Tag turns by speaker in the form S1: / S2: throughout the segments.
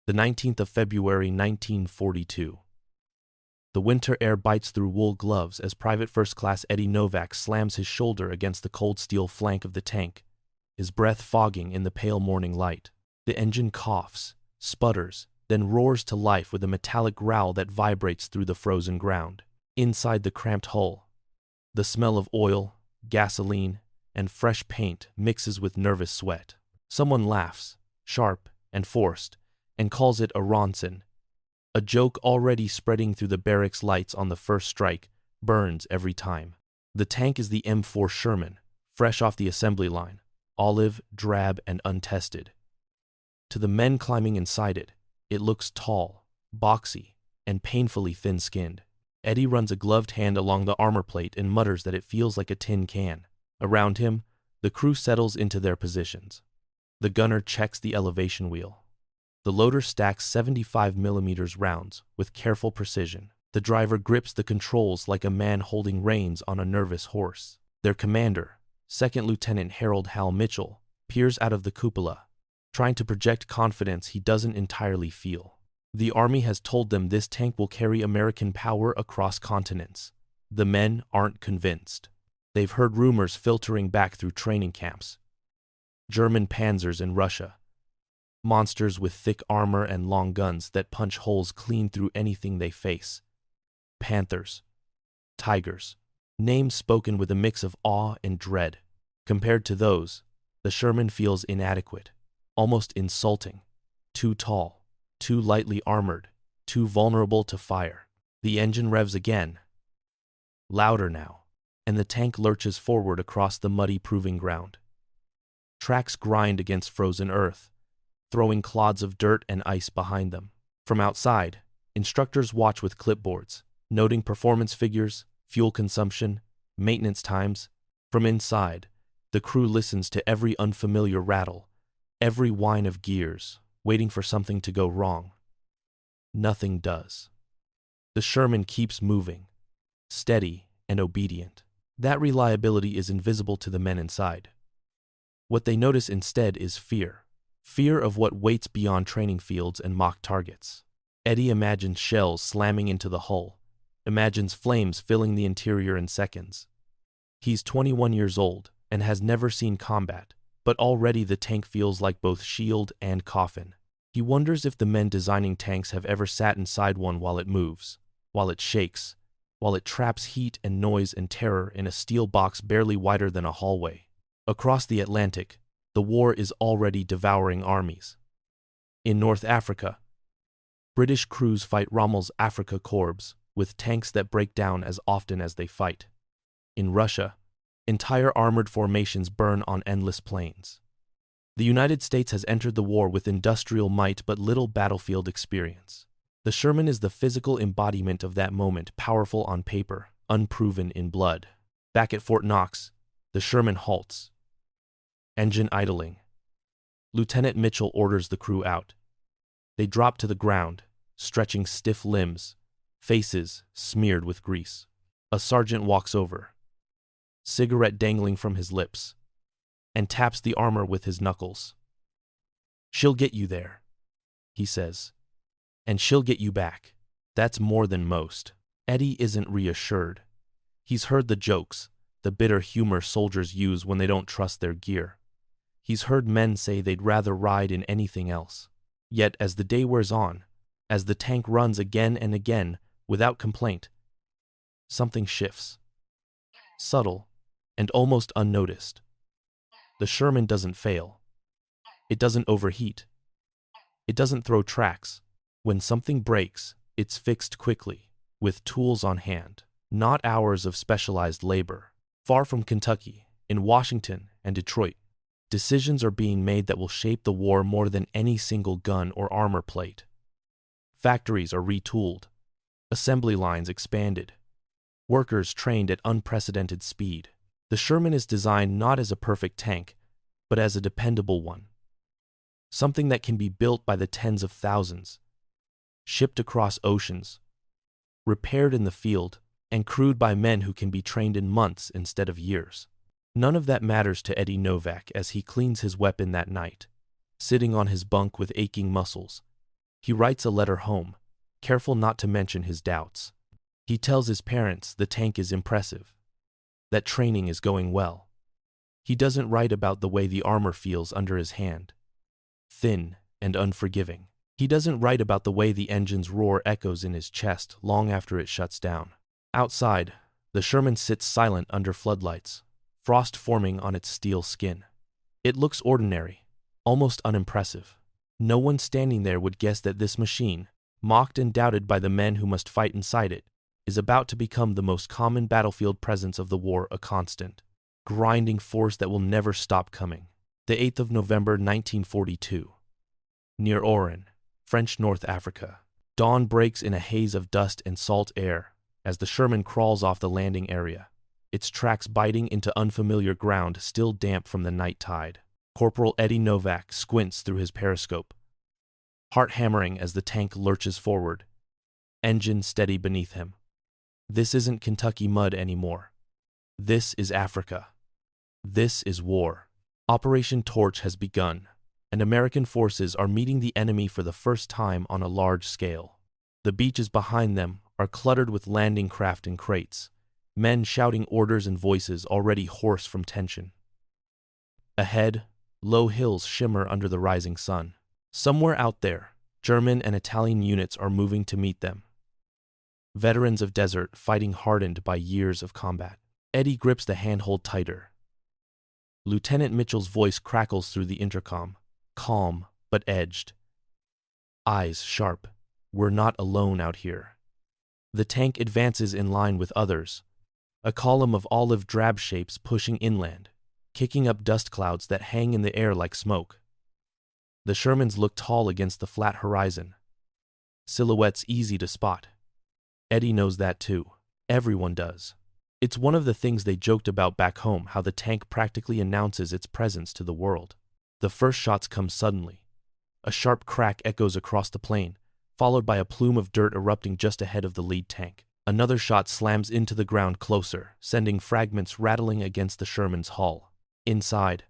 S1: The 19th of February 1942. The winter air bites through wool gloves as Private First Class Eddie Novak slams his shoulder against the cold steel flank of the tank, his breath fogging in the pale morning light. The engine coughs, sputters, then roars to life with a metallic growl that vibrates through the frozen ground. Inside the cramped hull, the smell of oil, gasoline, and fresh paint mixes with nervous sweat. Someone laughs, sharp and forced, and calls it a ronson. A joke already spreading through the barracks lights on the first strike burns every time. The tank is the M4 Sherman, fresh off the assembly line, olive, drab, and untested. To the men climbing inside it, it looks tall, boxy, and painfully thin-skinned. Eddie runs a gloved hand along the armor plate and mutters that it feels like a tin can. Around him, the crew settles into their positions. The gunner checks the elevation wheel. The loader stacks 75mm rounds with careful precision. The driver grips the controls like a man holding reins on a nervous horse. Their commander, Second Lieutenant Harold Hal Mitchell, peers out of the cupola, trying to project confidence he doesn't entirely feel. The Army has told them this tank will carry American power across continents. The men aren't convinced. They've heard rumors filtering back through training camps. German Panzers in Russia. Monsters with thick armor and long guns that punch holes clean through anything they face. Panthers. Tigers. Names spoken with a mix of awe and dread. Compared to those, the Sherman feels inadequate, almost insulting. Too tall, too lightly armored, too vulnerable to fire. The engine revs again. Louder now, and the tank lurches forward across the muddy proving ground. Tracks grind against frozen earth, throwing clods of dirt and ice behind them. From outside, instructors watch with clipboards, noting performance figures, fuel consumption, maintenance times. From inside, the crew listens to every unfamiliar rattle, every whine of gears, waiting for something to go wrong. Nothing does. The Sherman keeps moving, steady and obedient. That reliability is invisible to the men inside. What they notice instead is fear. Fear of what waits beyond training fields and mock targets. Eddie imagines shells slamming into the hull, imagines flames filling the interior in seconds. He's 21 years old and has never seen combat, but already the tank feels like both shield and coffin. He wonders if the men designing tanks have ever sat inside one while it moves, while it shakes, while it traps heat and noise and terror in a steel box barely wider than a hallway. Across the Atlantic, the war is already devouring armies. In North Africa, British crews fight Rommel's Afrika Korps with tanks that break down as often as they fight. In Russia, entire armored formations burn on endless plains. The United States has entered the war with industrial might but little battlefield experience. The Sherman is the physical embodiment of that moment, powerful on paper, unproven in blood. Back at Fort Knox, the Sherman halts. Engine idling. Lieutenant Mitchell orders the crew out. They drop to the ground, stretching stiff limbs, faces smeared with grease. A sergeant walks over, cigarette dangling from his lips, and taps the armor with his knuckles. "She'll get you there," he says, "and she'll get you back." That's more than most. Eddie isn't reassured. He's heard the jokes, the bitter humor soldiers use when they don't trust their gear. He's heard men say they'd rather ride in anything else. Yet as the day wears on, as the tank runs again and again without complaint, something shifts. Subtle and almost unnoticed. The Sherman doesn't fail. It doesn't overheat. It doesn't throw tracks. When something breaks, it's fixed quickly, with tools on hand, not hours of specialized labor. Far from Kentucky, in Washington and Detroit, decisions are being made that will shape the war more than any single gun or armor plate. Factories are retooled, assembly lines expanded, workers trained at unprecedented speed. The Sherman is designed not as a perfect tank, but as a dependable one. Something that can be built by the tens of thousands, shipped across oceans, repaired in the field, and crewed by men who can be trained in months instead of years. None of that matters to Eddie Novak as he cleans his weapon that night, sitting on his bunk with aching muscles, He writes a letter home, careful not to mention his doubts. He tells his parents the tank is impressive, that training is going well. He doesn't write about the way the armor feels under his hand, thin and unforgiving. He doesn't write about the way the engine's roar echoes in his chest long after it shuts down. Outside, the Sherman sits silent under floodlights, frost forming on its steel skin. It looks ordinary, almost unimpressive. No one standing there would guess that this machine, mocked and doubted by the men who must fight inside it, is about to become the most common battlefield presence of the war, a constant, grinding force that will never stop coming. The 8th of November 1942. Near Oran, French North Africa. Dawn breaks in a haze of dust and salt air as the Sherman crawls off the landing area, its tracks biting into unfamiliar ground still damp from the night tide. Corporal Eddie Novak squints through his periscope, heart hammering as the tank lurches forward, engine steady beneath him. This isn't Kentucky mud anymore. This is Africa. This is war. Operation Torch has begun, and American forces are meeting the enemy for the first time on a large scale. The beaches behind them are cluttered with landing craft and crates, men shouting orders and voices already hoarse from tension. Ahead, low hills shimmer under the rising sun. Somewhere out there, German and Italian units are moving to meet them. Veterans of desert fighting hardened by years of combat. Eddie grips the handhold tighter. Lieutenant Mitchell's voice crackles through the intercom, calm but edged. Eyes sharp. We're not alone out here. The tank advances in line with others, a column of olive drab shapes pushing inland, kicking up dust clouds that hang in the air like smoke. The Shermans look tall against the flat horizon, silhouettes easy to spot. Eddie knows that too. Everyone does. It's one of the things they joked about back home, how the tank practically announces its presence to the world. The first shots come suddenly. A sharp crack echoes across the plain, followed by a plume of dirt erupting just ahead of the lead tank. Another shot slams into the ground closer, sending fragments rattling against the Sherman's hull. Inside,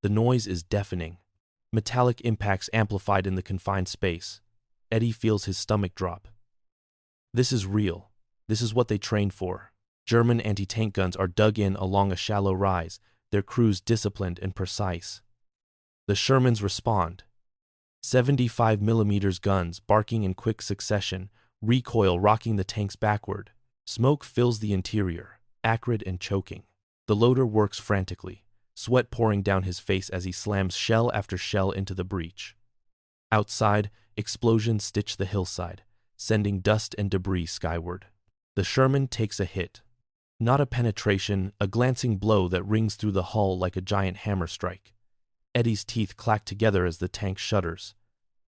S1: the noise is deafening. Metallic impacts amplified in the confined space. Eddie feels his stomach drop. This is real. This is what they trained for. German anti-tank guns are dug in along a shallow rise, their crews disciplined and precise. The Shermans respond. 75mm guns barking in quick succession, recoil rocking the tanks backward. Smoke fills the interior, acrid and choking. The loader works frantically, sweat pouring down his face as he slams shell after shell into the breach. Outside, explosions stitch the hillside, sending dust and debris skyward. The Sherman takes a hit. Not a penetration, a glancing blow that rings through the hull like a giant hammer strike. Eddie's teeth clack together as the tank shudders.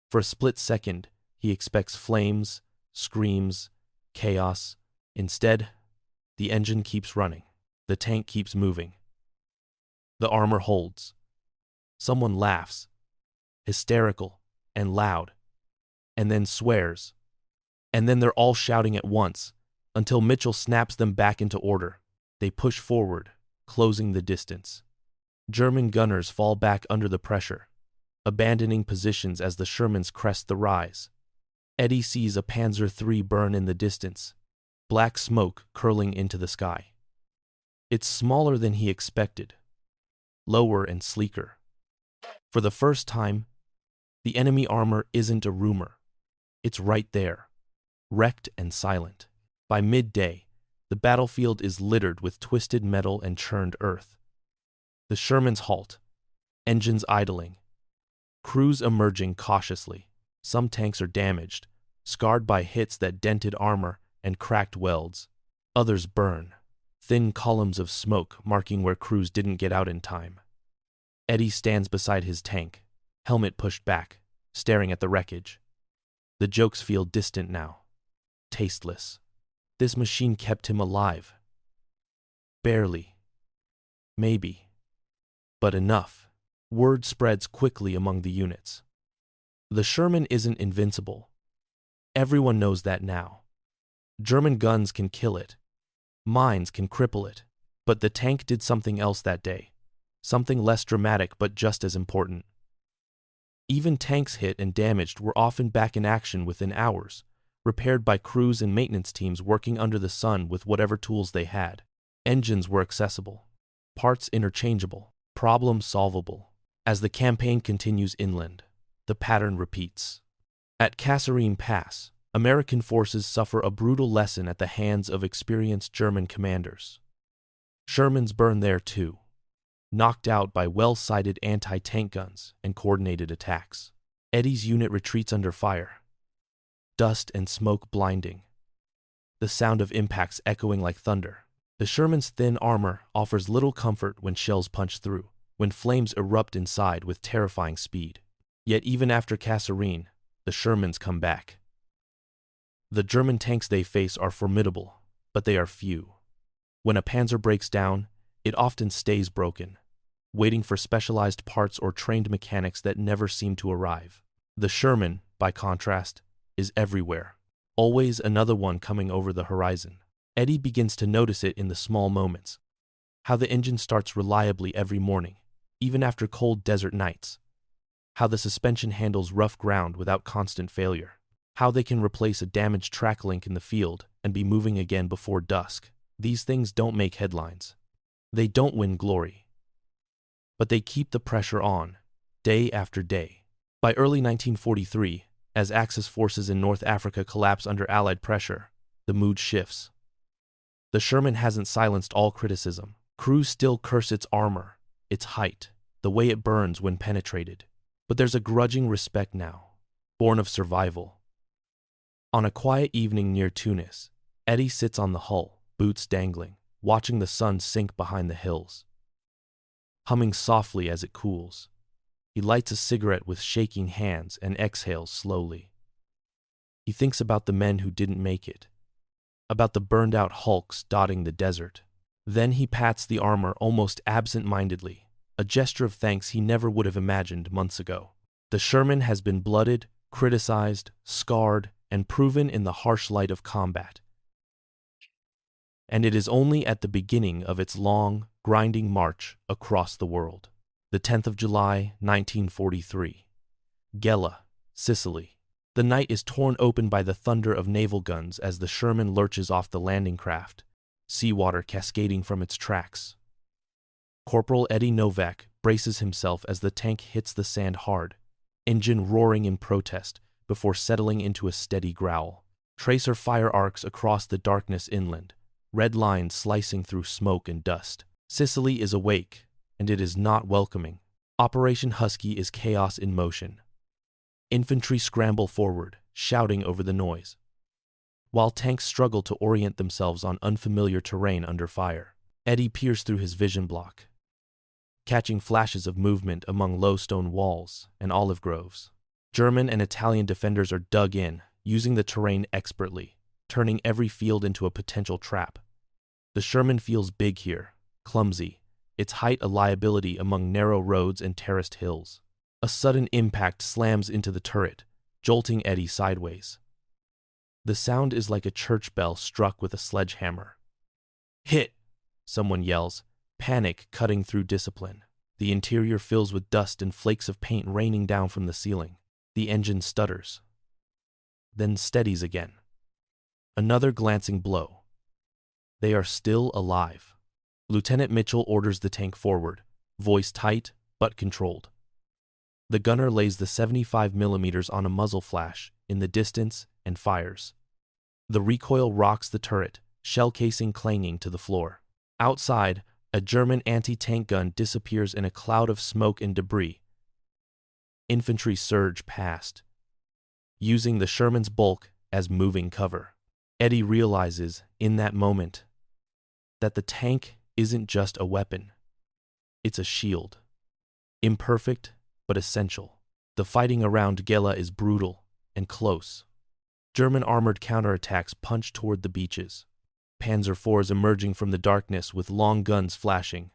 S1: For a split second, he expects flames, screams, chaos. Instead, the engine keeps running. The tank keeps moving. The armor holds. Someone laughs, hysterical and loud, and then swears. And then they're all shouting at once, until Mitchell snaps them back into order. They push forward, closing the distance. German gunners fall back under the pressure, abandoning positions as the Shermans crest the rise. Eddie sees a Panzer III burn in the distance, black smoke curling into the sky. It's smaller than he expected, lower and sleeker. For the first time, the enemy armor isn't a rumor. It's right there, wrecked and silent. By midday, the battlefield is littered with twisted metal and churned earth. The Shermans halt, engines idling, crews emerging cautiously. Some tanks are damaged, scarred by hits that dented armor and cracked welds. Others burn, thin columns of smoke marking where crews didn't get out in time. Eddie stands beside his tank, helmet pushed back, staring at the wreckage. The jokes feel distant now, tasteless. This machine kept him alive. Barely. Maybe. But enough. Word spreads quickly among the units. The Sherman isn't invincible. Everyone knows that now. German guns can kill it. Mines can cripple it. But the tank did something else that day. Something less dramatic but just as important. Even tanks hit and damaged were often back in action within hours, repaired by crews and maintenance teams working under the sun with whatever tools they had. Engines were accessible, parts interchangeable, problems solvable. As the campaign continues inland, the pattern repeats. At Kasserine Pass, American forces suffer a brutal lesson at the hands of experienced German commanders. Shermans burn there too, knocked out by well-sighted anti-tank guns and coordinated attacks. Eddie's unit retreats under fire, dust and smoke blinding, the sound of impacts echoing like thunder. The Sherman's thin armor offers little comfort when shells punch through, when flames erupt inside with terrifying speed. Yet even after Kasserine, the Shermans come back. The German tanks they face are formidable, but they are few. When a panzer breaks down, it often stays broken, waiting for specialized parts or trained mechanics that never seem to arrive. The Sherman, by contrast, is everywhere, always another one coming over the horizon. Eddie begins to notice it in the small moments. How the engine starts reliably every morning, even after cold desert nights. How the suspension handles rough ground without constant failure. How they can replace a damaged track link in the field and be moving again before dusk. These things don't make headlines. They don't win glory. But they keep the pressure on, day after day. By early 1943, as Axis forces in North Africa collapse under Allied pressure, the mood shifts. The Sherman hasn't silenced all criticism. Crews still curse its armor, its height, the way it burns when penetrated. But there's a grudging respect now, born of survival. On a quiet evening near Tunis, Eddie sits on the hull, boots dangling, watching the sun sink behind the hills. Humming softly as it cools, he lights a cigarette with shaking hands and exhales slowly. He thinks about the men who didn't make it, about the burned-out hulks dotting the desert. Then he pats the armor almost absent-mindedly, a gesture of thanks he never would have imagined months ago. The Sherman has been blooded, criticized, scarred, and proven in the harsh light of combat. And it is only at the beginning of its long, grinding march across the world. The 10th of July, 1943. Gela, Sicily. The night is torn open by the thunder of naval guns as the Sherman lurches off the landing craft, seawater cascading from its tracks. Corporal Eddie Novak braces himself as the tank hits the sand hard, engine roaring in protest before settling into a steady growl. Tracer fire arcs across the darkness inland, red lines slicing through smoke and dust. Sicily is awake, and it is not welcoming. Operation Husky is chaos in motion. Infantry scramble forward, shouting over the noise, while tanks struggle to orient themselves on unfamiliar terrain under fire. Eddie peers through his vision block, catching flashes of movement among low stone walls and olive groves. German and Italian defenders are dug in, using the terrain expertly, turning every field into a potential trap. The Sherman feels big here, clumsy, its height a liability among narrow roads and terraced hills. A sudden impact slams into the turret, jolting Eddie sideways. The sound is like a church bell struck with a sledgehammer. "Hit!" someone yells, panic cutting through discipline. The interior fills with dust and flakes of paint raining down from the ceiling. The engine stutters, then steadies again. Another glancing blow. They are still alive. Lieutenant Mitchell orders the tank forward, voice tight but controlled. The gunner lays the 75mm on a muzzle flash in the distance and fires. The recoil rocks the turret, shell casing clanging to the floor. Outside, a German anti-tank gun disappears in a cloud of smoke and debris. Infantry surge past, using the Sherman's bulk as moving cover. Eddie realizes, in that moment, that the tank isn't just a weapon. It's a shield. Imperfect, but essential. The fighting around Gela is brutal and close. German armored counterattacks punch toward the beaches. Panzer IVs emerging from the darkness with long guns flashing.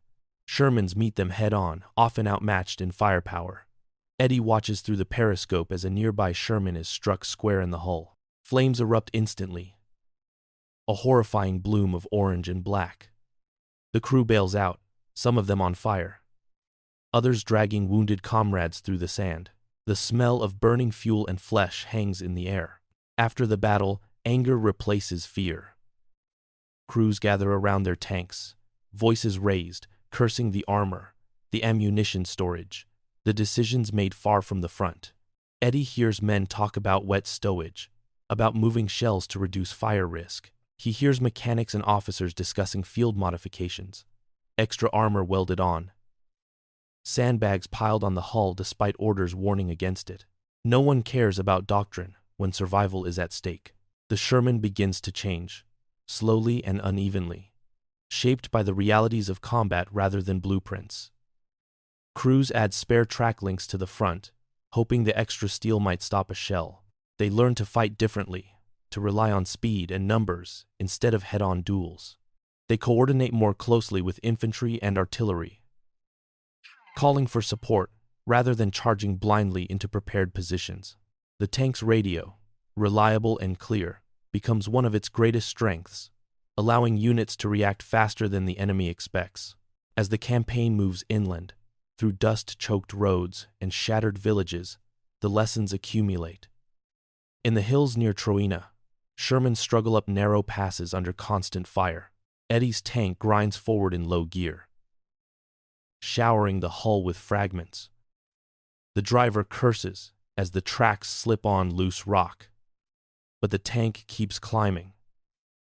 S1: Shermans meet them head-on, often outmatched in firepower. Eddie watches through the periscope as a nearby Sherman is struck square in the hull. Flames erupt instantly, a horrifying bloom of orange and black. The crew bails out, some of them on fire, others dragging wounded comrades through the sand. The smell of burning fuel and flesh hangs in the air. After the battle, anger replaces fear. Crews gather around their tanks, voices raised, cursing the armor, the ammunition storage, the decisions made far from the front. Eddie hears men talk about wet stowage, about moving shells to reduce fire risk. He hears mechanics and officers discussing field modifications, extra armor welded on, sandbags piled on the hull despite orders warning against it. No one cares about doctrine when survival is at stake. The Sherman begins to change, slowly and unevenly, shaped by the realities of combat rather than blueprints. Crews add spare track links to the front, hoping the extra steel might stop a shell. They learn to fight differently, to rely on speed and numbers instead of head-on duels. They coordinate more closely with infantry and artillery, calling for support rather than charging blindly into prepared positions. The tank's radio, reliable and clear, becomes one of its greatest strengths, allowing units to react faster than the enemy expects. As the campaign moves inland, through dust-choked roads and shattered villages, the lessons accumulate. In the hills near Troina, Shermans struggle up narrow passes under constant fire. Eddie's tank grinds forward in low gear, showering the hull with fragments. The driver curses as the tracks slip on loose rock. But the tank keeps climbing,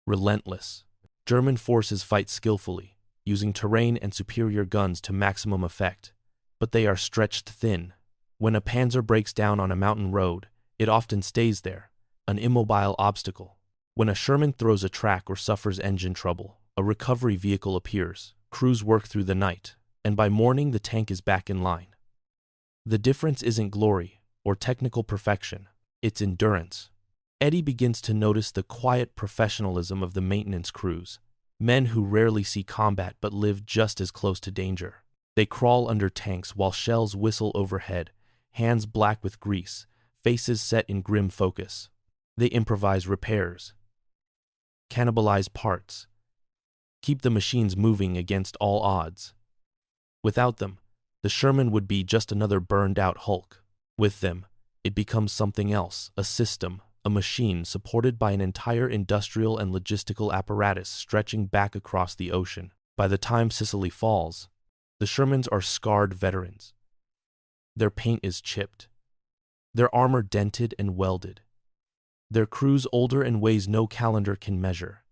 S1: relentless. German forces fight skillfully, using terrain and superior guns to maximum effect, but they are stretched thin. When a panzer breaks down on a mountain road, it often stays there, an immobile obstacle. When a Sherman throws a track or suffers engine trouble, a recovery vehicle appears. Crews work through the night, and by morning the tank is back in line. The difference isn't glory or technical perfection, it's endurance. Eddie begins to notice the quiet professionalism of the maintenance crews, men who rarely see combat but live just as close to danger. They crawl under tanks while shells whistle overhead, hands black with grease, faces set in grim focus. They improvise repairs, cannibalize parts, keep the machines moving against all odds. Without them, the Sherman would be just another burned-out hulk. With them, it becomes something else, a system, a machine supported by an entire industrial and logistical apparatus stretching back across the ocean. By the time Sicily falls, the Shermans are scarred veterans. Their paint is chipped, their armor dented and welded, their crews older in ways no calendar can measure.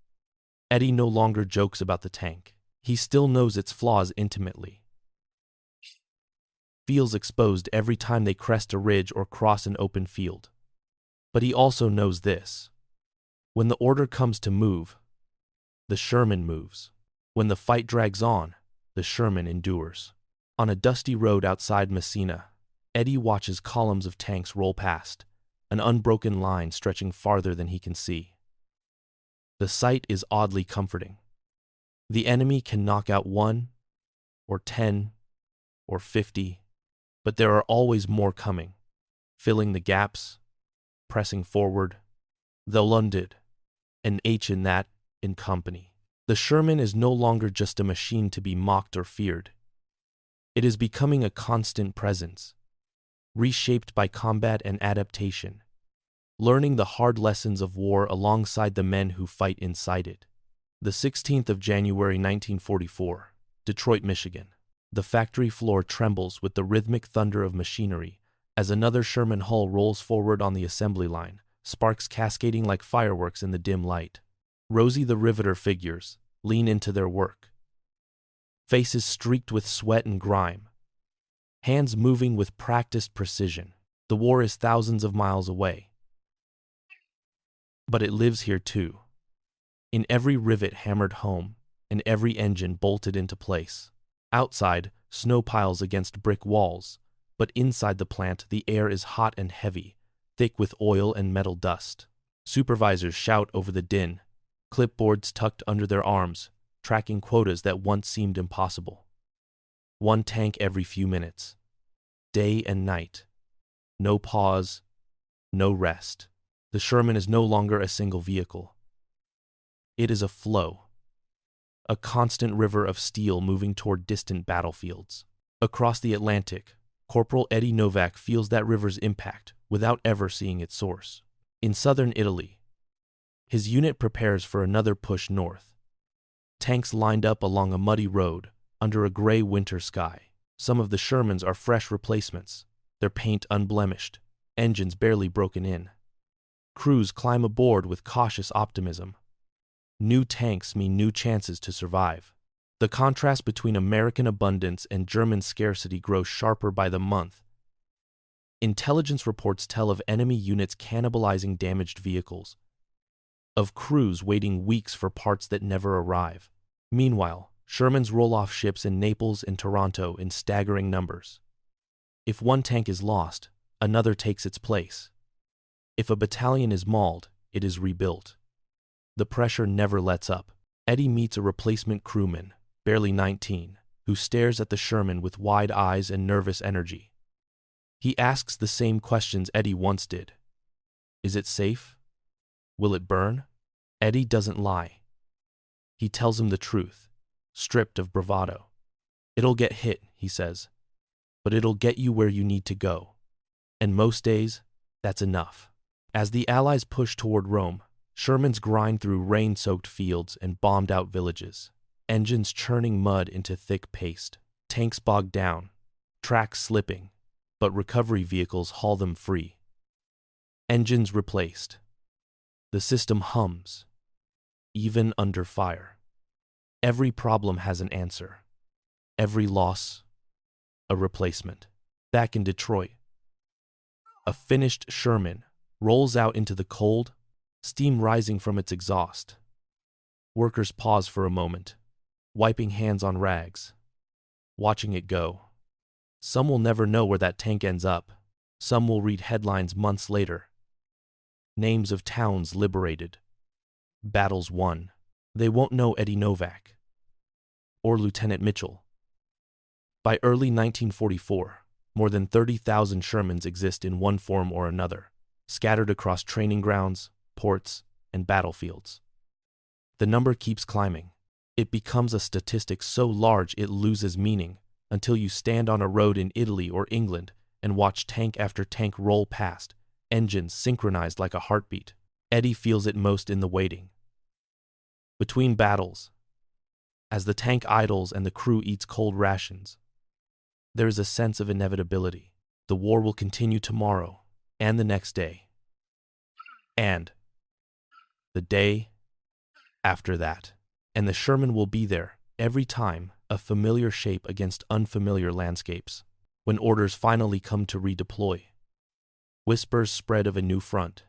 S1: Eddie no longer jokes about the tank. He still knows its flaws intimately, feels exposed every time they crest a ridge or cross an open field. But he also knows this: when the order comes to move, the Sherman moves. When the fight drags on, the Sherman endures. On a dusty road outside Messina, Eddie watches columns of tanks roll past, an unbroken line stretching farther than he can see. The sight is oddly comforting. The enemy can knock out 1, or 10, or 50, but there are always more coming, filling the gaps, pressing forward. The Lundid, an H in that, in company. The Sherman is no longer just a machine to be mocked or feared. It is becoming a constant presence, reshaped by combat and adaptation, learning the hard lessons of war alongside the men who fight inside it. The 16th of January 1944, Detroit, Michigan. The factory floor trembles with the rhythmic thunder of machinery as another Sherman hull rolls forward on the assembly line, sparks cascading like fireworks in the dim light. Rosie the Riveter figures lean into their work, faces streaked with sweat and grime, hands moving with practiced precision. The war is thousands of miles away, but it lives here too, in every rivet hammered home and every engine bolted into place. Outside, snow piles against brick walls, but inside the plant the air is hot and heavy, thick with oil and metal dust. Supervisors shout over the din, clipboards tucked under their arms, tracking quotas that once seemed impossible. 1 tank every few minutes, day and night. No pause, no rest. The Sherman is no longer a single vehicle. It is a flow, a constant river of steel moving toward distant battlefields. Across the Atlantic, Corporal Eddie Novak feels that river's impact without ever seeing its source. In southern Italy, his unit prepares for another push north. Tanks lined up along a muddy road under a gray winter sky. Some of the Shermans are fresh replacements, their paint unblemished, engines barely broken in. Crews climb aboard with cautious optimism. New tanks mean new chances to survive. The contrast between American abundance and German scarcity grows sharper by the month. Intelligence reports tell of enemy units cannibalizing damaged vehicles, of crews waiting weeks for parts that never arrive. Meanwhile, Shermans roll off ships in Naples and Toronto in staggering numbers. If one tank is lost, another takes its place. If a battalion is mauled, it is rebuilt. The pressure never lets up. Eddie meets a replacement crewman, barely 19, who stares at the Sherman with wide eyes and nervous energy. He asks the same questions Eddie once did. Is it safe? Will it burn? Eddie doesn't lie. He tells him the truth, stripped of bravado. It'll get hit, he says, but it'll get you where you need to go. And most days, that's enough. As the Allies push toward Rome, Shermans grind through rain-soaked fields and bombed-out villages, engines churning mud into thick paste, tanks bogged down, tracks slipping, but recovery vehicles haul them free. Engines replaced. The system hums, even under fire. Every problem has an answer. Every loss, a replacement. Back in Detroit, a finished Sherman rolls out into the cold, steam rising from its exhaust. Workers pause for a moment, wiping hands on rags, watching it go. Some will never know where that tank ends up. Some will read headlines months later. Names of towns liberated, battles won. They won't know Eddie Novak or Lieutenant Mitchell. By early 1944, more than 30,000 Shermans exist in one form or another, scattered across training grounds, ports, and battlefields. The number keeps climbing. It becomes a statistic so large it loses meaning until you stand on a road in Italy or England and watch tank after tank roll past, engines synchronized like a heartbeat. Eddie feels it most in the waiting. Between battles, as the tank idles and the crew eats cold rations, there is a sense of inevitability. The war will continue tomorrow, and the next day, and the day after that. And the Sherman will be there, every time, a familiar shape against unfamiliar landscapes. When orders finally come to redeploy, whispers spread of a new front,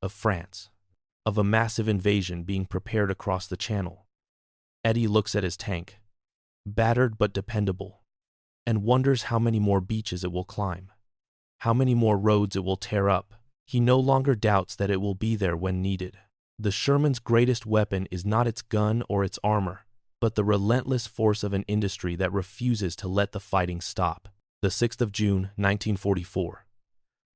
S1: of France, of a massive invasion being prepared across the channel. Eddie looks at his tank, battered but dependable, and wonders how many more beaches it will climb, how many more roads it will tear up. He no longer doubts that it will be there when needed. The Sherman's greatest weapon is not its gun or its armor, but the relentless force of an industry that refuses to let the fighting stop. The 6th of June, 1944.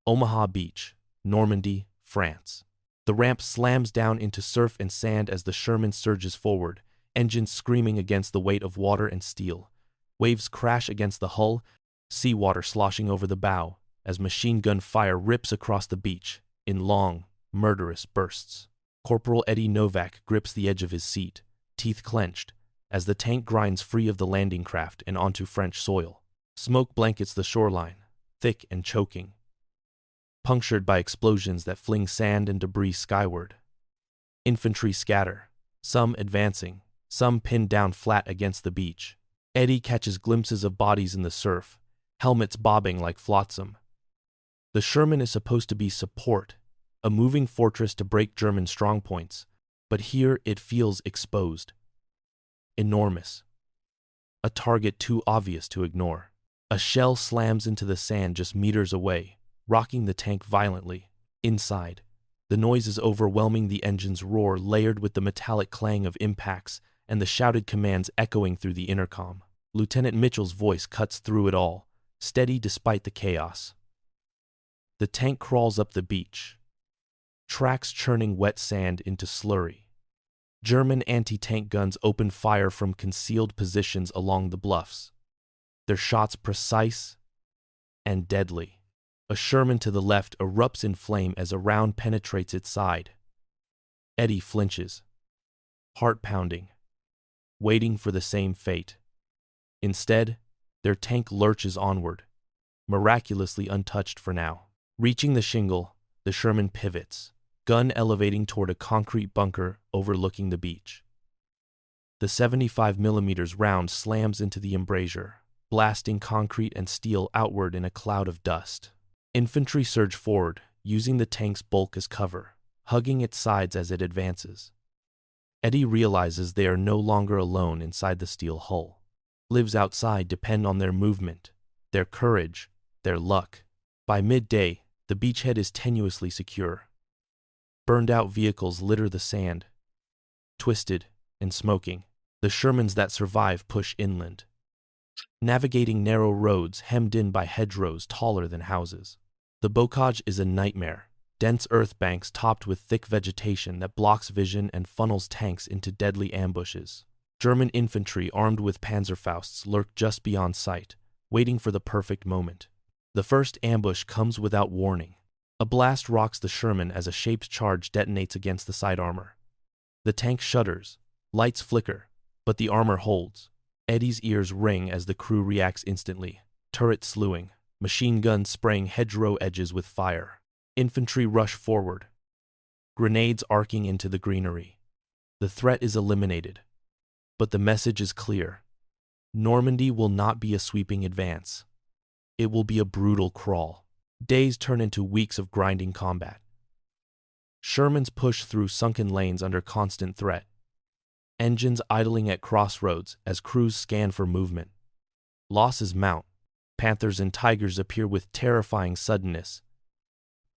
S1: Omaha Beach, Normandy, France. The ramp slams down into surf and sand as the Sherman surges forward, engines screaming against the weight of water and steel. Waves crash against the hull, seawater sloshing over the bow, as machine gun fire rips across the beach in long, murderous bursts. Corporal Eddie Novak grips the edge of his seat, teeth clenched, as the tank grinds free of the landing craft and onto French soil. Smoke blankets the shoreline, thick and choking, punctured by explosions that fling sand and debris skyward. Infantry scatter, some advancing, some pinned down flat against the beach. Eddie catches glimpses of bodies in the surf, helmets bobbing like flotsam. The Sherman is supposed to be support, a moving fortress to break German strongpoints, but here it feels exposed. Enormous. A target too obvious to ignore. A shell slams into the sand just meters away, rocking the tank violently. Inside, the noise is overwhelming, the engine's roar layered with the metallic clang of impacts and the shouted commands echoing through the intercom. Lieutenant Mitchell's voice cuts through it all, steady despite the chaos. The tank crawls up the beach, tracks churning wet sand into slurry. German anti-tank guns open fire from concealed positions along the bluffs, their shots precise, and deadly. A Sherman to the left erupts in flame as a round penetrates its side. Eddie flinches, heart pounding, waiting for the same fate. Instead, their tank lurches onward, miraculously untouched for now. Reaching the shingle, the Sherman pivots, gun elevating toward a concrete bunker overlooking the beach. The 75mm round slams into the embrasure, blasting concrete and steel outward in a cloud of dust. Infantry surge forward, using the tank's bulk as cover, hugging its sides as it advances. Eddie realizes they are no longer alone inside the steel hull. Lives outside depend on their movement, their courage, their luck. By midday, the beachhead is tenuously secure. Burned-out vehicles litter the sand, twisted and smoking. The Shermans that survive push inland, navigating narrow roads hemmed in by hedgerows taller than houses. The bocage is a nightmare, dense earth banks topped with thick vegetation that blocks vision and funnels tanks into deadly ambushes. German infantry armed with Panzerfausts lurk just beyond sight, waiting for the perfect moment. The first ambush comes without warning. A blast rocks the Sherman as a shaped charge detonates against the side armor. The tank shudders, lights flicker, but the armor holds. Eddie's ears ring as the crew reacts instantly. Turret slewing, machine guns spraying hedgerow edges with fire. Infantry rush forward, grenades arcing into the greenery. The threat is eliminated, but the message is clear. Normandy will not be a sweeping advance. It will be a brutal crawl. Days turn into weeks of grinding combat. Shermans push through sunken lanes under constant threat, engines idling at crossroads as crews scan for movement. Losses mount. Panthers and Tigers appear with terrifying suddenness,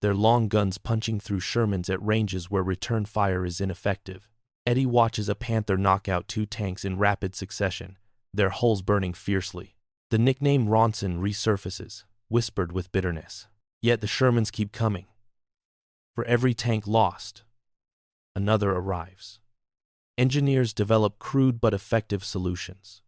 S1: their long guns punching through Shermans at ranges where return fire is ineffective. Eddie watches a Panther knock out two tanks in rapid succession, their hulls burning fiercely. The nickname Ronson resurfaces, whispered with bitterness. Yet the Shermans keep coming. For every tank lost, another arrives. Engineers develop crude but effective solutions,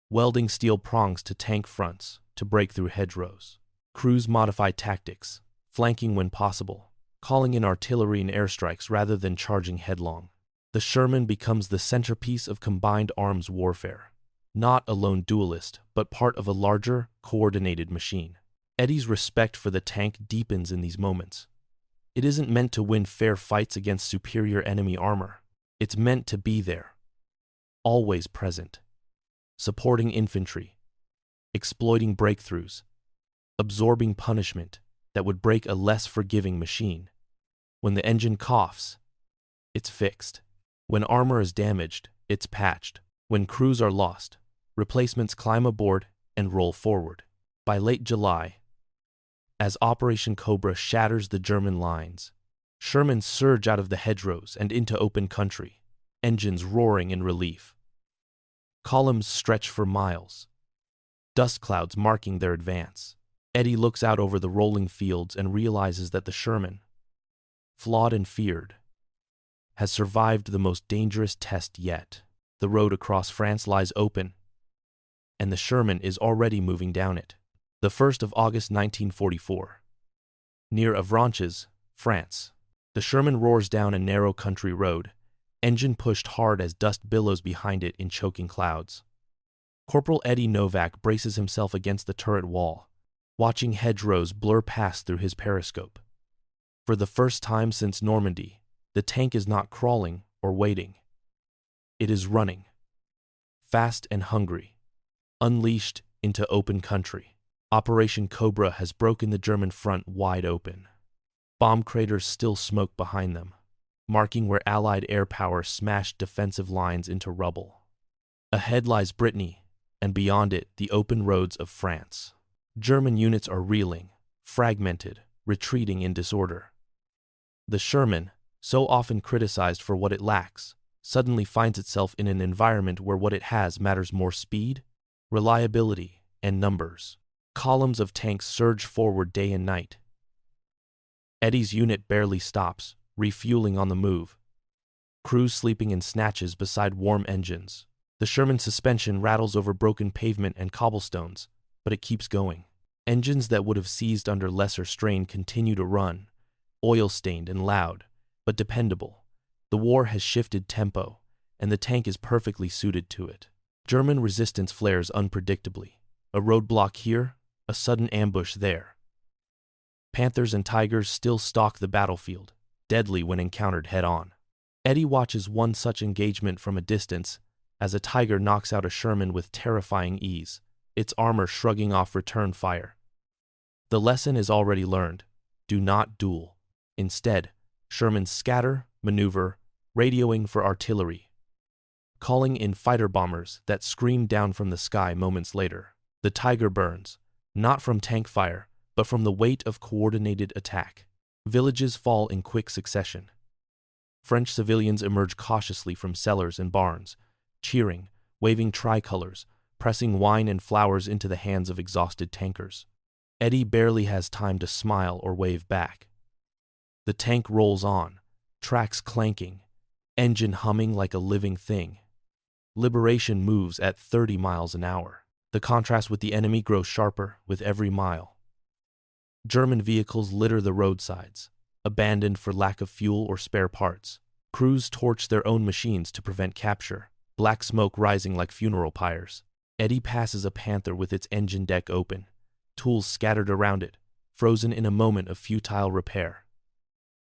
S1: welding steel prongs to tank fronts to break through hedgerows. Crews modify tactics, flanking when possible, calling in artillery and airstrikes rather than charging headlong. The Sherman becomes the centerpiece of combined arms warfare, not a lone duelist, but part of a larger, coordinated machine. Eddie's respect for the tank deepens in these moments. It isn't meant to win fair fights against superior enemy armor. It's meant to be there, always present, supporting infantry, exploiting breakthroughs, absorbing punishment that would break a less forgiving machine. When the engine coughs, it's fixed. When armor is damaged, it's patched. When crews are lost, replacements climb aboard and roll forward. By late July, as Operation Cobra shatters the German lines, Shermans surge out of the hedgerows and into open country, engines roaring in relief. Columns stretch for miles, dust clouds marking their advance. Eddie looks out over the rolling fields and realizes that the Sherman, flawed and feared, has survived the most dangerous test yet. The road across France lies open, and the Sherman is already moving down it. The 1st of August 1944. Near Avranches, France. The Sherman roars down a narrow country road, engine pushed hard as dust billows behind it in choking clouds. Corporal Eddie Novak braces himself against the turret wall, watching hedgerows blur past through his periscope. For the first time since Normandy, the tank is not crawling or waiting. It is running, fast and hungry, unleashed into open country. Operation Cobra has broken the German front wide open. Bomb craters still smoke behind them, marking where Allied air power smashed defensive lines into rubble. Ahead lies Brittany, and beyond it the open roads of France. German units are reeling, fragmented, retreating in disorder. The Sherman, so often criticized for what it lacks, suddenly finds itself in an environment where what it has matters more: speed, reliability, and numbers. Columns of tanks surge forward day and night. Eddie's unit barely stops, refueling on the move. Crews sleeping in snatches beside warm engines. The Sherman suspension rattles over broken pavement and cobblestones, but it keeps going. Engines that would have seized under lesser strain continue to run, oil-stained and loud, but dependable. The war has shifted tempo, and the tank is perfectly suited to it. German resistance flares unpredictably. A roadblock here, a sudden ambush there. Panthers and Tigers still stalk the battlefield, deadly when encountered head-on. Eddie watches one such engagement from a distance as a Tiger knocks out a Sherman with terrifying ease, its armor shrugging off return fire. The lesson is already learned. Do not duel. Instead, Shermans scatter, maneuver, radioing for artillery, calling in fighter bombers that scream down from the sky moments later. The Tiger burns, not from tank fire, but from the weight of coordinated attack. Villages fall in quick succession. French civilians emerge cautiously from cellars and barns, cheering, waving tricolors, pressing wine and flowers into the hands of exhausted tankers. Eddie barely has time to smile or wave back. The tank rolls on, tracks clanking, engine humming like a living thing. Liberation moves at 30 miles an hour. The contrast with the enemy grows sharper with every mile. German vehicles litter the roadsides, abandoned for lack of fuel or spare parts. Crews torch their own machines to prevent capture, black smoke rising like funeral pyres. Eddie passes a Panther with its engine deck open, tools scattered around it, frozen in a moment of futile repair.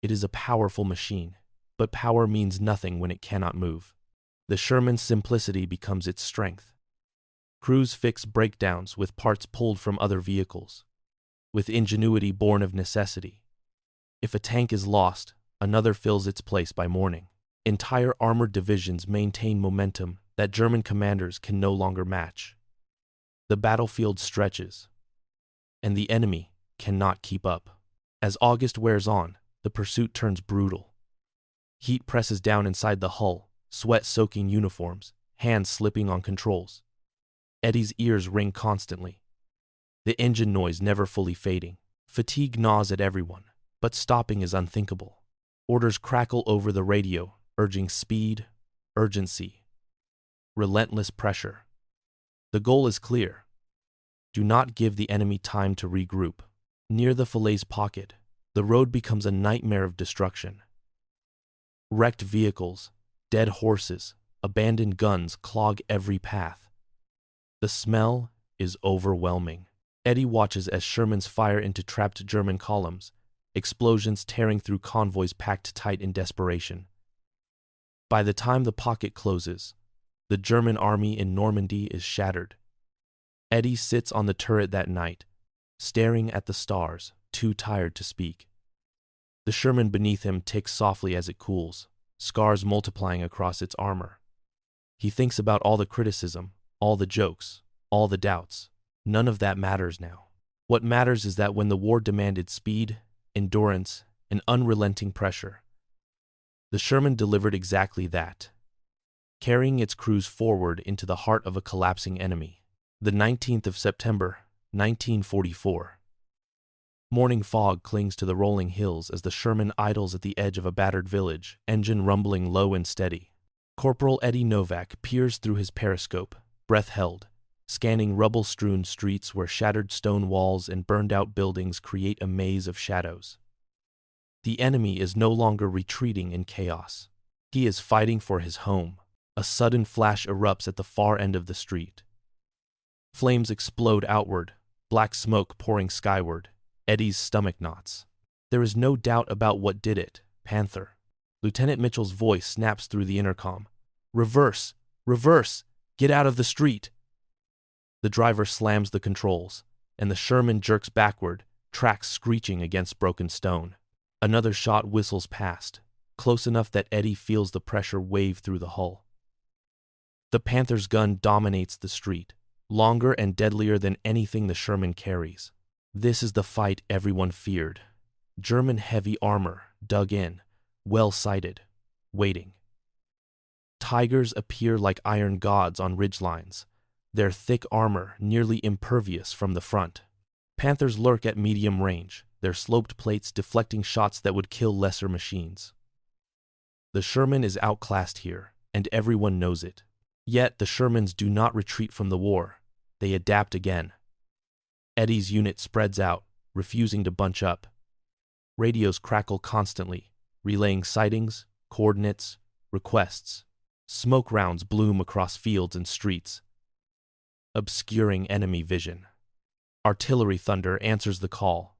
S1: It is a powerful machine, but power means nothing when it cannot move. The Sherman's simplicity becomes its strength. Crews fix breakdowns with parts pulled from other vehicles, with ingenuity born of necessity. If a tank is lost, another fills its place by morning. Entire armored divisions maintain momentum that German commanders can no longer match. The battlefield stretches, and the enemy cannot keep up. As August wears on, the pursuit turns brutal. Heat presses down inside the hull, sweat soaking uniforms, hands slipping on controls. Eddie's ears ring constantly, the engine noise never fully fading. Fatigue gnaws at everyone, but stopping is unthinkable. Orders crackle over the radio, urging speed, urgency, relentless pressure. The goal is clear. Do not give the enemy time to regroup. Near the Falaise pocket, the road becomes a nightmare of destruction. Wrecked vehicles, dead horses, abandoned guns clog every path. The smell is overwhelming. Eddie watches as Shermans fire into trapped German columns, explosions tearing through convoys packed tight in desperation. By the time the pocket closes, the German army in Normandy is shattered. Eddie sits on the turret that night, staring at the stars, too tired to speak. The Sherman beneath him ticks softly as it cools, scars multiplying across its armor. He thinks about all the criticism, all the jokes, all the doubts. None of that matters now. What matters is that when the war demanded speed, endurance, and unrelenting pressure, the Sherman delivered exactly that, carrying its crews forward into the heart of a collapsing enemy. The 19th of September, 1944. Morning fog clings to the rolling hills as the Sherman idles at the edge of a battered village, engine rumbling low and steady. Corporal Eddie Novak peers through his periscope, breath held, scanning rubble-strewn streets where shattered stone walls and burned-out buildings create a maze of shadows. The enemy is no longer retreating in chaos. He is fighting for his home. A sudden flash erupts at the far end of the street. Flames explode outward, black smoke pouring skyward. Eddie's stomach knots. There is no doubt about what did it. Panther. Lieutenant Mitchell's voice snaps through the intercom. Reverse! Reverse! Get out of the street! The driver slams the controls, and the Sherman jerks backward, tracks screeching against broken stone. Another shot whistles past, close enough that Eddie feels the pressure wave through the hull. The Panther's gun dominates the street, longer and deadlier than anything the Sherman carries. This is the fight everyone feared. German heavy armor, dug in, well-sighted, waiting. Tigers appear like iron gods on ridgelines, their thick armor nearly impervious from the front. Panthers lurk at medium range, their sloped plates deflecting shots that would kill lesser machines. The Sherman is outclassed here, and everyone knows it. Yet the Shermans do not retreat from the war. They adapt again. Eddie's unit spreads out, refusing to bunch up. Radios crackle constantly, relaying sightings, coordinates, requests. Smoke rounds bloom across fields and streets, obscuring enemy vision. Artillery thunder answers the call.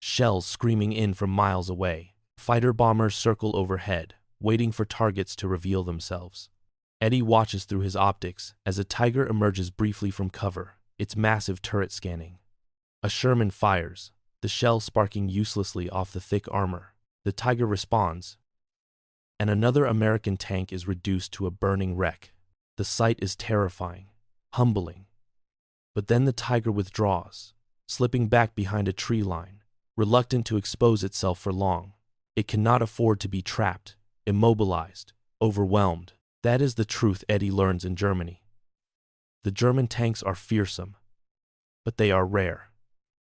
S1: Shells screaming in from miles away. Fighter bombers circle overhead, waiting for targets to reveal themselves. Eddie watches through his optics as a Tiger emerges briefly from cover, its massive turret scanning. A Sherman fires, the shell sparking uselessly off the thick armor. The Tiger responds, and another American tank is reduced to a burning wreck. The sight is terrifying, humbling. But then the Tiger withdraws, slipping back behind a tree line, reluctant to expose itself for long. It cannot afford to be trapped, immobilized, overwhelmed. That is the truth Eddie learns in Germany. The German tanks are fearsome, but they are rare.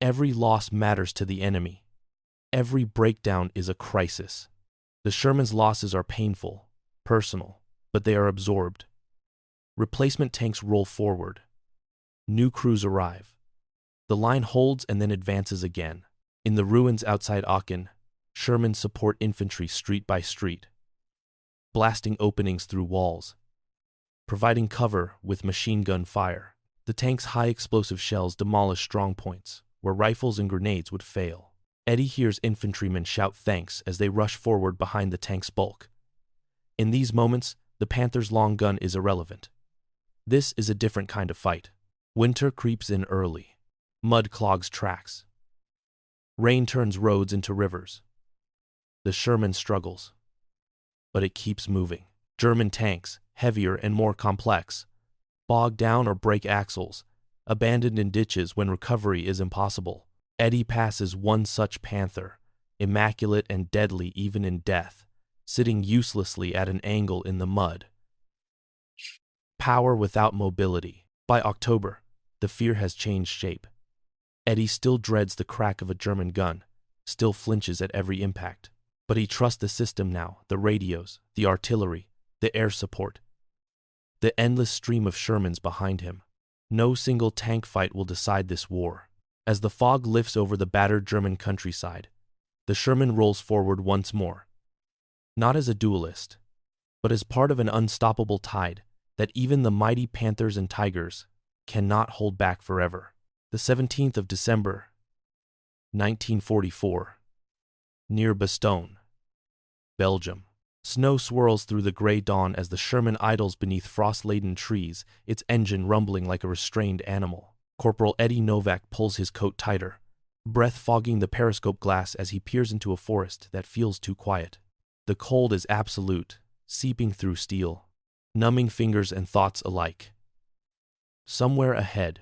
S1: Every loss matters to the enemy. Every breakdown is a crisis. The Sherman's losses are painful, personal, but they are absorbed. Replacement tanks roll forward. New crews arrive. The line holds and then advances again. In the ruins outside Aachen, Shermans support infantry street by street, blasting openings through walls, providing cover with machine gun fire. The tank's high explosive shells demolish strong points, where rifles and grenades would fail. Eddie hears infantrymen shout thanks as they rush forward behind the tank's bulk. In these moments, the Panther's long gun is irrelevant. This is a different kind of fight. Winter creeps in early. Mud clogs tracks. Rain turns roads into rivers. The Sherman struggles, but it keeps moving. German tanks, heavier and more complex, bog down or break axles, abandoned in ditches when recovery is impossible. Eddie passes one such Panther, immaculate and deadly even in death, sitting uselessly at an angle in the mud. Power without mobility. By October, the fear has changed shape. Eddie still dreads the crack of a German gun, still flinches at every impact. But he trusts the system now, the radios, the artillery, the air support, the endless stream of Shermans behind him. No single tank fight will decide this war. As the fog lifts over the battered German countryside, the Sherman rolls forward once more. Not as a duelist, but as part of an unstoppable tide that even the mighty Panthers and Tigers cannot hold back forever. The 17th of December, 1944, near Bastogne, Belgium. Snow swirls through the gray dawn as the Sherman idles beneath frost-laden trees, its engine rumbling like a restrained animal. Corporal Eddie Novak pulls his coat tighter, breath fogging the periscope glass as he peers into a forest that feels too quiet. The cold is absolute, seeping through steel, numbing fingers and thoughts alike. Somewhere ahead,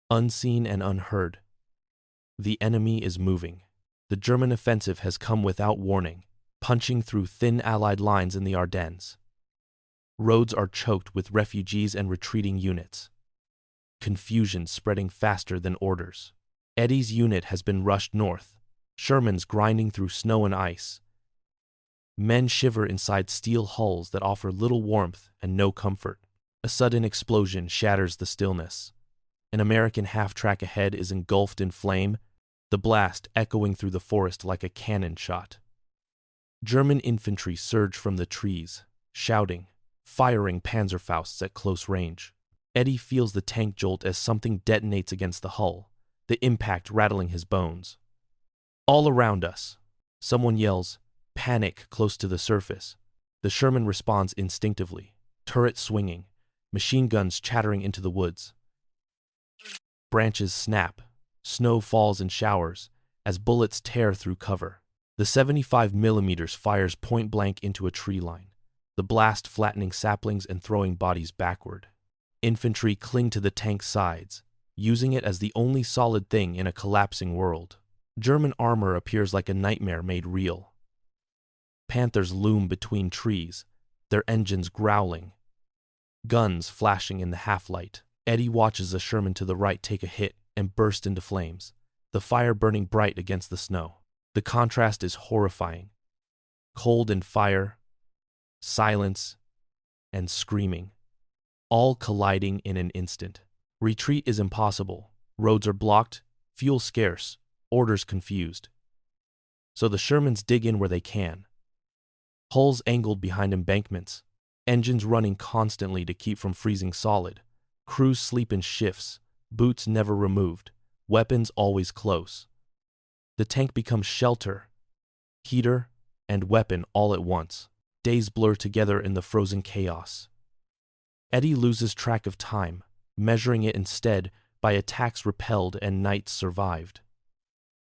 S1: unseen and unheard, the enemy is moving. The German offensive has come without warning, punching through thin Allied lines in the Ardennes. Roads are choked with refugees and retreating units. Confusion spreading faster than orders. Eddie's unit has been rushed north, Shermans grinding through snow and ice. Men shiver inside steel hulls that offer little warmth and no comfort. A sudden explosion shatters the stillness. An American half-track ahead is engulfed in flame, the blast echoing through the forest like a cannon shot. German infantry surge from the trees, shouting, firing Panzerfausts at close range. Eddie feels the tank jolt as something detonates against the hull, the impact rattling his bones. All around us, someone yells, panic close to the surface. The Sherman responds instinctively, turret swinging, machine guns chattering into the woods. Branches snap, snow falls in showers as bullets tear through cover. The 75mm fires point blank into a tree line, the blast flattening saplings and throwing bodies backward. Infantry cling to the tank's sides, using it as the only solid thing in a collapsing world. German armor appears like a nightmare made real. Panthers loom between trees, their engines growling, guns flashing in the half-light. Eddie watches a Sherman to the right take a hit and burst into flames, the fire burning bright against the snow. The contrast is horrifying. Cold and fire, silence, and screaming, all colliding in an instant. Retreat is impossible. Roads are blocked, fuel scarce, orders confused. So the Shermans dig in where they can. Hulls angled behind embankments, engines running constantly to keep from freezing solid, crews sleep in shifts, boots never removed, weapons always close. The tank becomes shelter, heater, and weapon all at once. Days blur together in the frozen chaos. Eddie loses track of time, measuring it instead by attacks repelled and nights survived.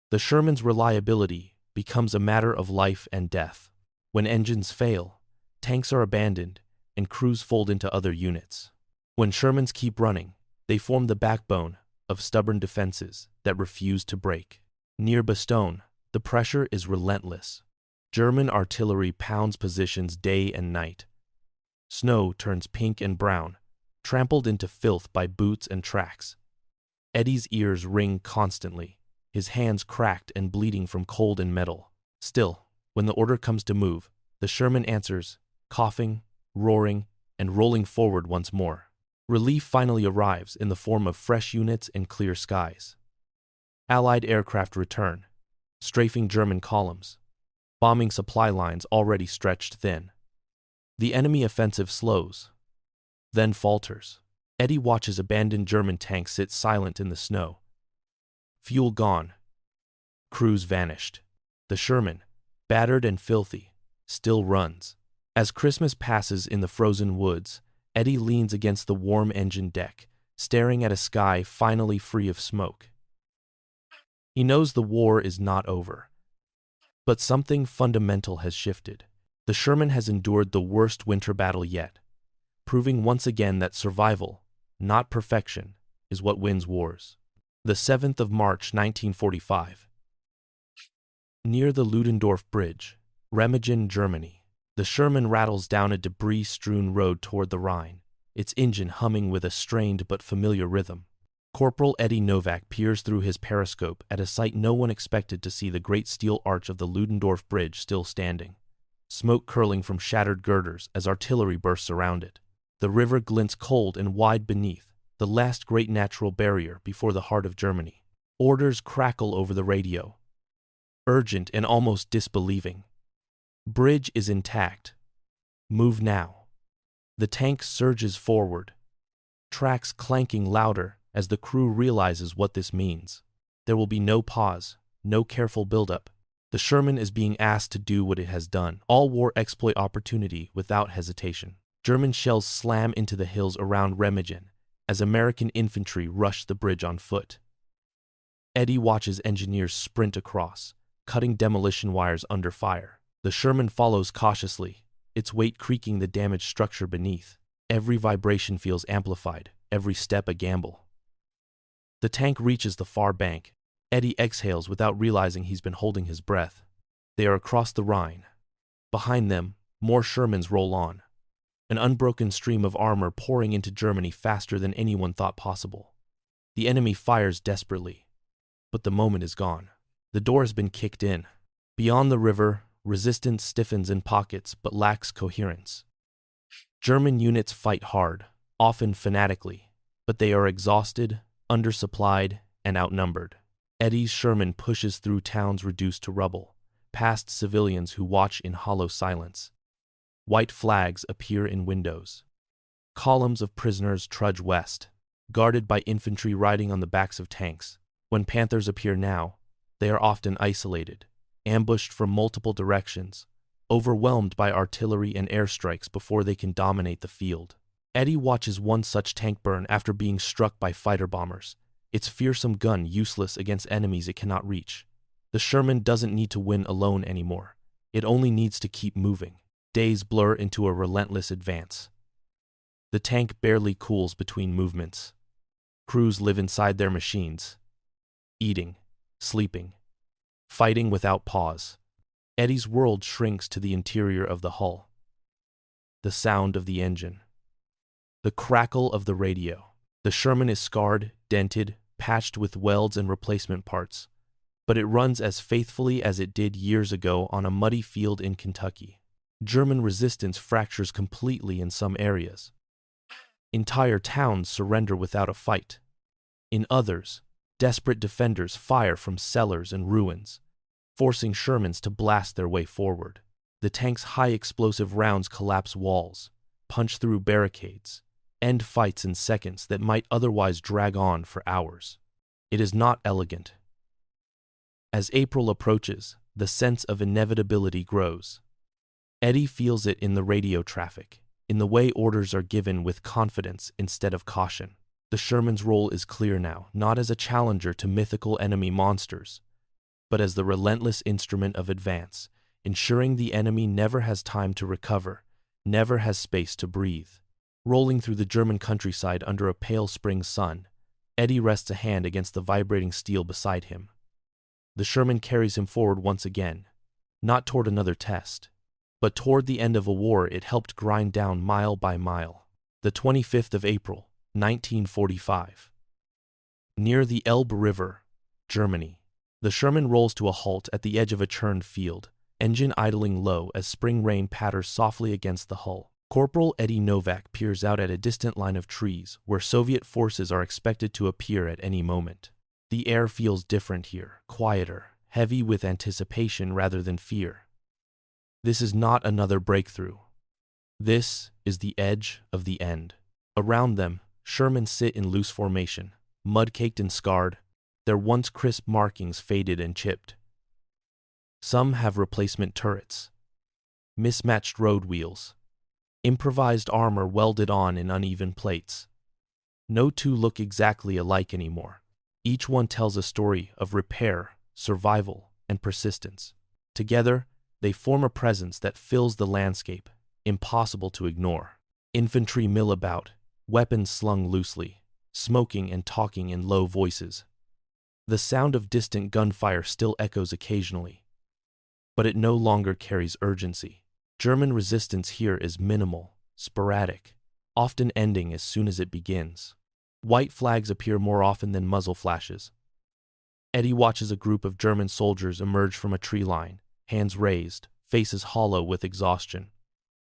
S1: The Sherman's reliability becomes a matter of life and death. When engines fail, tanks are abandoned and crews fold into other units. When Shermans keep running, they form the backbone of stubborn defenses that refuse to break. Near Bastogne, the pressure is relentless. German artillery pounds positions day and night. Snow turns pink and brown, trampled into filth by boots and tracks. Eddie's ears ring constantly, his hands cracked and bleeding from cold and metal. Still, when the order comes to move, the Sherman answers, coughing, roaring, and rolling forward once more. Relief finally arrives in the form of fresh units and clear skies. Allied aircraft return, strafing German columns, bombing supply lines already stretched thin. The enemy offensive slows, then falters. Eddie watches abandoned German tanks sit silent in the snow. Fuel gone, crews vanished. The Sherman, battered and filthy, still runs. As Christmas passes in the frozen woods, Eddie leans against the warm engine deck, staring at a sky finally free of smoke. He knows the war is not over, but something fundamental has shifted. The Sherman has endured the worst winter battle yet, proving once again that survival, not perfection, is what wins wars. The 7th of March, 1945. Near the Ludendorff Bridge, Remagen, Germany, the Sherman rattles down a debris-strewn road toward the Rhine, its engine humming with a strained but familiar rhythm. Corporal Eddie Novak peers through his periscope at a sight no one expected to see: the great steel arch of the Ludendorff Bridge still standing, smoke curling from shattered girders as artillery bursts around it. The river glints cold and wide beneath, the last great natural barrier before the heart of Germany. Orders crackle over the radio, urgent and almost disbelieving. Bridge is intact. Move now. The tank surges forward, tracks clanking louder as the crew realizes what this means. There will be no pause, no careful buildup. The Sherman is being asked to do what it has done: all war exploit opportunity without hesitation. German shells slam into the hills around Remagen as American infantry rush the bridge on foot. Eddie watches engineers sprint across, cutting demolition wires under fire. The Sherman follows cautiously, its weight creaking the damaged structure beneath. Every vibration feels amplified, every step a gamble. The tank reaches the far bank. Eddie exhales without realizing he's been holding his breath. They are across the Rhine. Behind them, more Shermans roll on, an unbroken stream of armor pouring into Germany faster than anyone thought possible. The enemy fires desperately, but the moment is gone. The door has been kicked in. Beyond the river, resistance stiffens in pockets but lacks coherence. German units fight hard, often fanatically, but they are exhausted, undersupplied, and outnumbered. Eddie's Sherman pushes through towns reduced to rubble, past civilians who watch in hollow silence. White flags appear in windows. Columns of prisoners trudge west, guarded by infantry riding on the backs of tanks. When Panthers appear now, they are often isolated, ambushed from multiple directions, overwhelmed by artillery and airstrikes before they can dominate the field. Eddie watches one such tank burn after being struck by fighter bombers, its fearsome gun useless against enemies it cannot reach. The Sherman doesn't need to win alone anymore. It only needs to keep moving. Days blur into a relentless advance. The tank barely cools between movements. Crews live inside their machines, eating, sleeping, fighting without pause. Eddie's world shrinks to the interior of the hull. The sound of the engine. The crackle of the radio. The Sherman is scarred, dented, patched with welds and replacement parts, but it runs as faithfully as it did years ago on a muddy field in Kentucky. German resistance fractures completely in some areas. Entire towns surrender without a fight. In others, Desperate defenders fire from cellars and ruins, forcing Shermans to blast their way forward. The tank's high explosive rounds collapse walls, punch through barricades, end fights in seconds that might otherwise drag on for hours. It is not elegant. As April approaches, the sense of inevitability grows. Eddie feels it in the radio traffic, in the way orders are given with confidence instead of caution. The Sherman's role is clear now, not as a challenger to mythical enemy monsters, but as the relentless instrument of advance, ensuring the enemy never has time to recover, never has space to breathe. Rolling through the German countryside under a pale spring sun, Eddie rests a hand against the vibrating steel beside him. The Sherman carries him forward once again, not toward another test, but toward the end of a war it helped grind down mile by mile. The 25th of April, 1945. Near the Elbe River, Germany, the Sherman rolls to a halt at the edge of a churned field, engine idling low as spring rain patters softly against the hull. Corporal Eddie Novak peers out at a distant line of trees where Soviet forces are expected to appear at any moment. The air feels different here, quieter, heavy with anticipation rather than fear. This is not another breakthrough. This is the edge of the end. Around them, Shermans sit in loose formation, mud-caked and scarred, their once crisp markings faded and chipped. Some have replacement turrets, mismatched road wheels, improvised armor welded on in uneven plates. No two look exactly alike anymore. Each one tells a story of repair, survival, and persistence. Together, they form a presence that fills the landscape, impossible to ignore. Infantry mill about, weapons slung loosely, smoking and talking in low voices. The sound of distant gunfire still echoes occasionally, but it no longer carries urgency. German resistance here is minimal, sporadic, often ending as soon as it begins. White flags appear more often than muzzle flashes. Eddie watches a group of German soldiers emerge from a tree line, hands raised, faces hollow with exhaustion.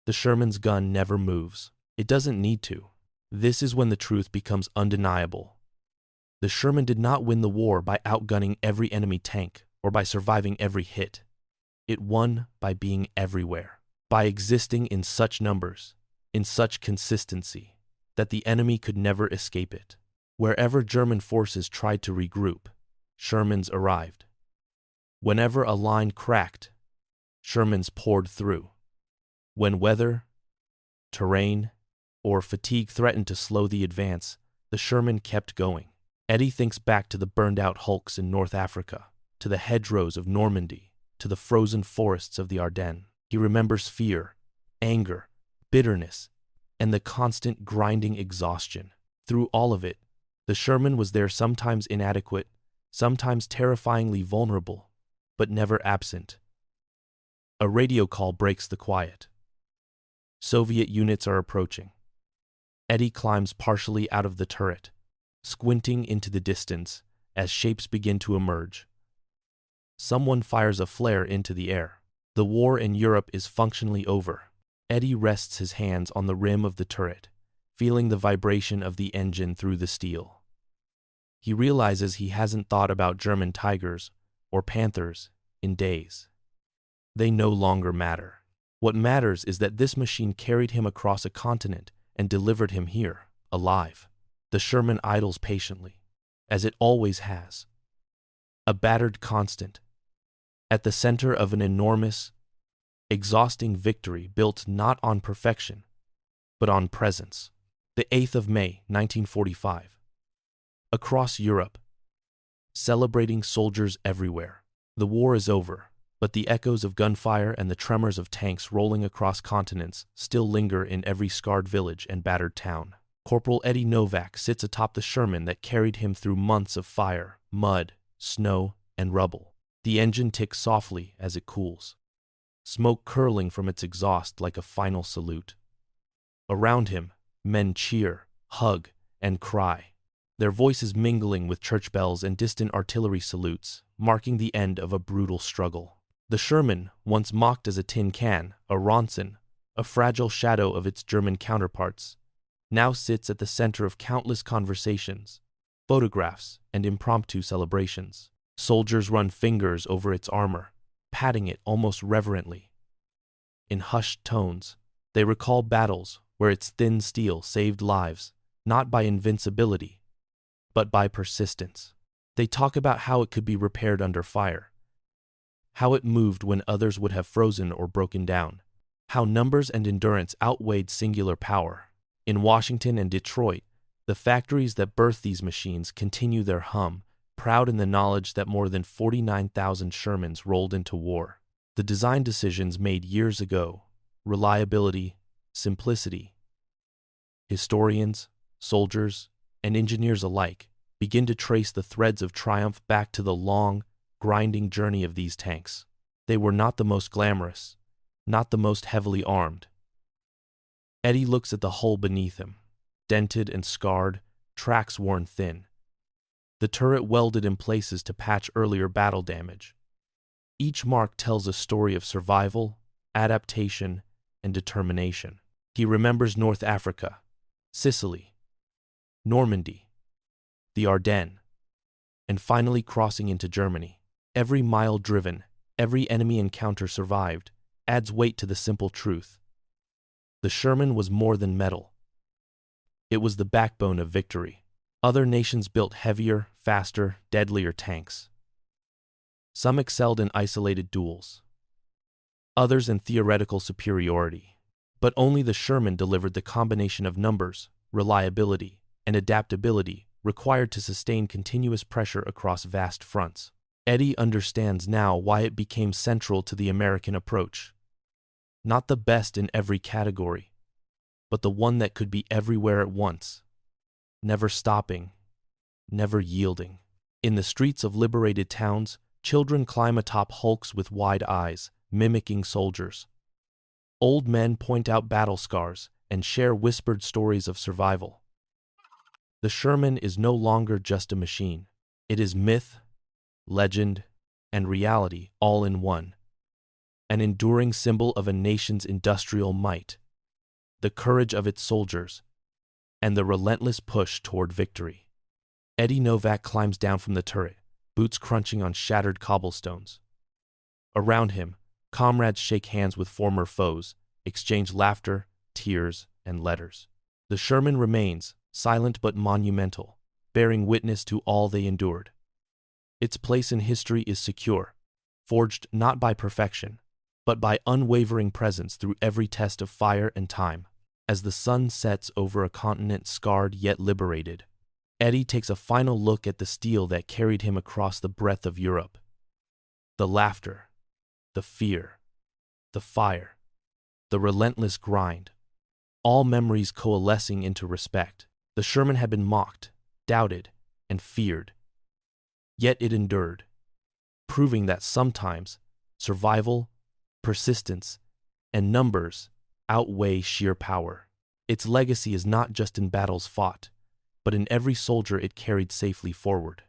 S1: The Sherman's gun never moves. It doesn't need to. This is when the truth becomes undeniable. The Sherman did not win the war by outgunning every enemy tank or by surviving every hit. It won by being everywhere, by existing in such numbers, in such consistency, that the enemy could never escape it. Wherever German forces tried to regroup, Shermans arrived. Whenever a line cracked, Shermans poured through. When weather, terrain, or fatigue threatened to slow the advance, the Sherman kept going. Eddie thinks back to the burned-out hulks in North Africa, to the hedgerows of Normandy, to the frozen forests of the Ardennes. He remembers fear, anger, bitterness, and the constant grinding exhaustion. Through all of it, the Sherman was there, sometimes inadequate, sometimes terrifyingly vulnerable, but never absent. A radio call breaks the quiet. Soviet units are approaching. Eddie climbs partially out of the turret, squinting into the distance as shapes begin to emerge. Someone fires a flare into the air. The war in Europe is functionally over. Eddie rests his hands on the rim of the turret, feeling the vibration of the engine through the steel. He realizes he hasn't thought about German Tigers or Panthers in days. They no longer matter. What matters is that this machine carried him across a continent and delivered him here, alive. The Sherman idles patiently, as it always has. A battered constant, at the center of an enormous, exhausting victory built not on perfection, but on presence. The 8th of May, 1945. Across Europe, celebrating soldiers everywhere. The war is over, but the echoes of gunfire and the tremors of tanks rolling across continents still linger in every scarred village and battered town. Corporal Eddie Novak sits atop the Sherman that carried him through months of fire, mud, snow, and rubble. The engine ticks softly as it cools, smoke curling from its exhaust like a final salute. Around him, men cheer, hug, and cry, their voices mingling with church bells and distant artillery salutes, marking the end of a brutal struggle. The Sherman, once mocked as a tin can, a Ronson, a fragile shadow of its German counterparts, now sits at the center of countless conversations, photographs, and impromptu celebrations. Soldiers run fingers over its armor, patting it almost reverently. In hushed tones, they recall battles where its thin steel saved lives, not by invincibility, but by persistence. They talk about how it could be repaired under fire, how it moved when others would have frozen or broken down, how numbers and endurance outweighed singular power. In Washington and Detroit, the factories that birth these machines continue their hum, proud in the knowledge that more than 49,000 Shermans rolled into war. The design decisions made years ago, reliability, simplicity. Historians, soldiers, and engineers alike begin to trace the threads of triumph back to the long, grinding journey of these tanks. They were not the most glamorous, not the most heavily armed. Eddie looks at the hull beneath him, dented and scarred, tracks worn thin. The turret welded in places to patch earlier battle damage. Each mark tells a story of survival, adaptation, and determination. He remembers North Africa, Sicily, Normandy, the Ardennes, and finally crossing into Germany. Every mile driven, every enemy encounter survived, adds weight to the simple truth. The Sherman was more than metal. It was the backbone of victory. Other nations built heavier, faster, deadlier tanks. Some excelled in isolated duels, others in theoretical superiority. But only the Sherman delivered the combination of numbers, reliability, and adaptability required to sustain continuous pressure across vast fronts. Eddie understands now why it became central to the American approach. Not the best in every category, but the one that could be everywhere at once, never stopping, never yielding. In the streets of liberated towns, children climb atop hulks with wide eyes, mimicking soldiers. Old men point out battle scars and share whispered stories of survival. The Sherman is no longer just a machine. It is myth, legend, and reality all in one. An enduring symbol of a nation's industrial might, the courage of its soldiers, and the relentless push toward victory. Eddie Novak climbs down from the turret, boots crunching on shattered cobblestones. Around him, comrades shake hands with former foes, exchange laughter, tears, and letters. The Sherman remains, silent but monumental, bearing witness to all they endured. Its place in history is secure, forged not by perfection, but by unwavering presence through every test of fire and time. As the sun sets over a continent scarred yet liberated, Eddie takes a final look at the steel that carried him across the breadth of Europe. The laughter, the fear, the fire, the relentless grind, all memories coalescing into respect. The Sherman had been mocked, doubted, and feared. Yet it endured, proving that sometimes survival, persistence, and numbers outweigh sheer power. Its legacy is not just in battles fought, but in every soldier it carried safely forward.